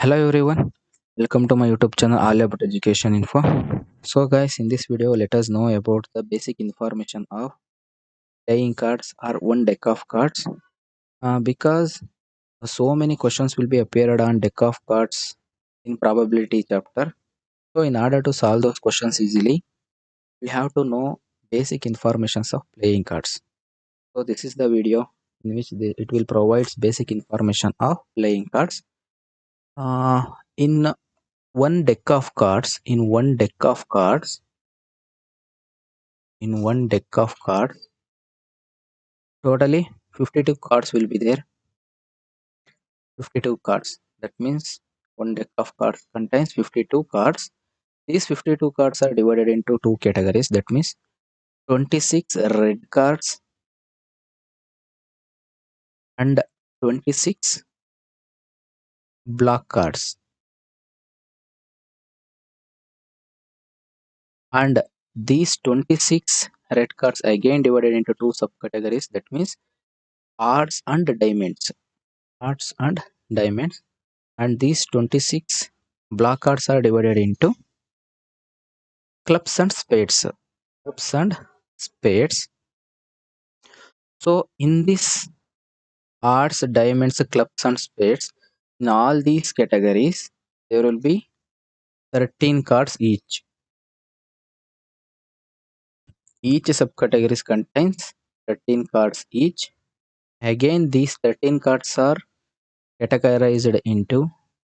Hello everyone, welcome to my YouTube channel All About Education Info. So guys, in this video let us know about the basic information of playing cards or one deck of cards. Because so many questions will be appeared on deck of cards in probability chapter. So in order to solve those questions easily, we have to know basic informations of playing cards. So this is the video in which it will provide basic information of playing cards. In one deck of cards in one deck of cards totally 52 cards will be there. 52 cards, that means one deck of cards contains 52 cards. These 52 cards are divided into two categories, that means 26 red cards and 26 black cards. And these 26 red cards again divided into two subcategories, that means hearts and diamonds. And these 26 black cards are divided into clubs and spades. So in this hearts, diamonds, clubs and spades, in all these categories there will be 13 cards each. Each subcategories contains 13 cards each. Again, these 13 cards are categorized into,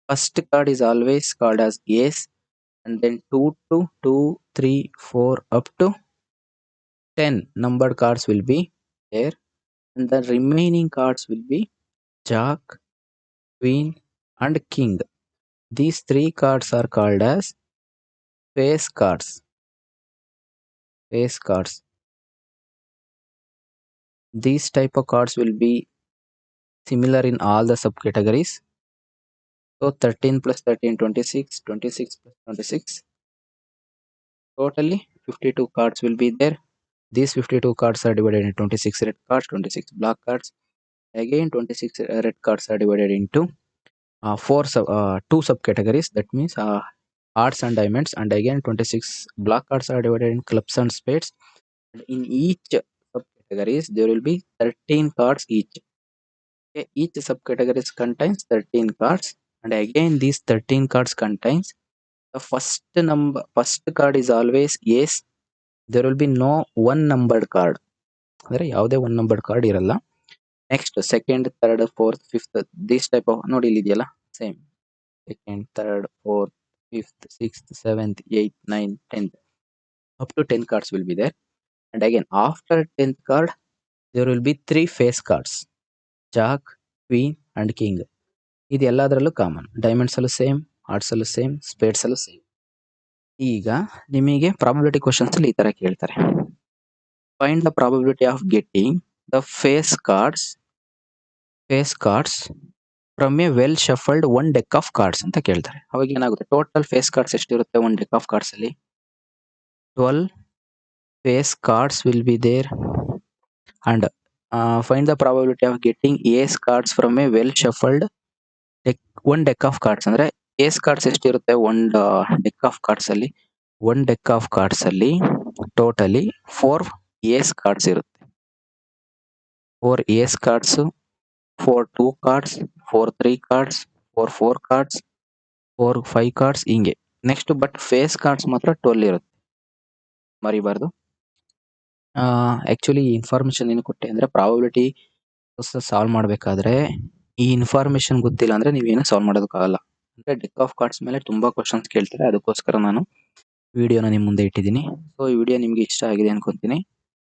first card is always called as ace, and then 2 to 2, 3, 4 up to 10 numbered cards will be there, and the remaining cards will be jack, queen and king. These three cards are called as face cards. These type of cards will be similar in all the subcategories. So 13 plus 13, 26, 26 plus 26, totally 52 cards will be there. These 52 cards are divided into 26 red cards, 26 black cards. Again 26 red cards are divided into two subcategories, that means hearts and diamonds, and again 26 black cards are divided in clubs and spades. And in each subcategories there will be 13 cards each. Okay, each subcategories contains 13 cards, and again these 13 cards contains the first card is always ace. There will be no one numbered card, ಅಂದ್ರೆ ಯಾವುದೇ one numbered card ಇರಲ್ಲ. Next second, third, fourth, fifth, this type of ನೋಡಿ ಇಲ್ಲಿ ಇದೆಯಲ್ಲ same. Second, third, fourth, fifth, sixth, seventh, eighth, ninth, 10th. Up to 10 cards will be there. And again, after 10th card, there will be 3 face cards. Jack, Queen and King. ಇದು ಎಲ್ಲದರಲ್ಲೂ common. Diamonds ಅಲ್ಲೂ same, arts ಅಲ್ಲೂ same, ಸ್ಪೇಡ್ಸ್ ಅಲ್ಲೂ same. ಈಗ ನಿಮಗೆ probability questions ಅಲ್ಲಿ ಈ ತರ ಕೇಳ್ತಾರೆ. Find the probability of getting the face cards from a well shuffled one deck of cards ಅಂತ ಕೇಳ್ತಾರೆ. ಅವಾಗ ಏನಾಗುತ್ತೆ, ಟೋಟಲ್ ಫೇಸ್ ಕಾರ್ಡ್ಸ್ ಎಷ್ಟಿರುತ್ತೆ ಒನ್ ಡೆಕ್ ಆಫ್ ಕಾರ್ಡ್ಸ್ ಅಲ್ಲಿ? 12 face cards will be there. And find the probability of getting ace cards from a well shuffled deck. One deck of cards ಅಂದ್ರೆ ace cards ಎಷ್ಟಿರುತ್ತೆ ಒಂದು deck of cards ಅಲ್ಲಿ? One deck of cards ಅಲ್ಲಿ totally 4 ace cards ಇರುತ್ತೆ. 4 ace cards, 4 2 cards, 4 3 cards, 4 4 cards, 4 5 cards, ಹಿಂಗೆ. Next but face cards ಮಾತ್ರ 12 ಇರುತ್ತೆ, ಮರಿಬಾರ್ದು. Actually ಈ ಇನ್ಫಾರ್ಮೇಶನ್ ಏನು ಕೊಟ್ಟೆ ಅಂದ್ರೆ, ಪ್ರಾಬಬಿಲಿಟಿ ಸಾಲ್ವ್ ಮಾಡ್ಬೇಕಾದ್ರೆ ಈ ಇನ್ಫಾರ್ಮೇಶನ್ ಗೊತ್ತಿಲ್ಲ ಅಂದ್ರೆ ನೀವೇನು ಸಾಲ್ವ್ ಮಾಡೋದಕ್ಕಾಗಲ್ಲ. ಅಂದ್ರೆ ಡೆಕ್ ಆಫ್ ಕಾರ್ಡ್ಸ್ ಮೇಲೆ ತುಂಬಾ ಕ್ವಶನ್ಸ್ ಕೇಳ್ತಾರೆ, ಅದಕ್ಕೋಸ್ಕರ ನಾನು ವಿಡಿಯೋನ ನಿಮ್ ಮುಂದೆ ಇಟ್ಟಿದ್ದೀನಿ. ಸೊ ಈ ವಿಡಿಯೋ ನಿಮ್ಗೆ ಇಷ್ಟ ಆಗಿದೆ ಅನ್ಕೊಂತೀನಿ.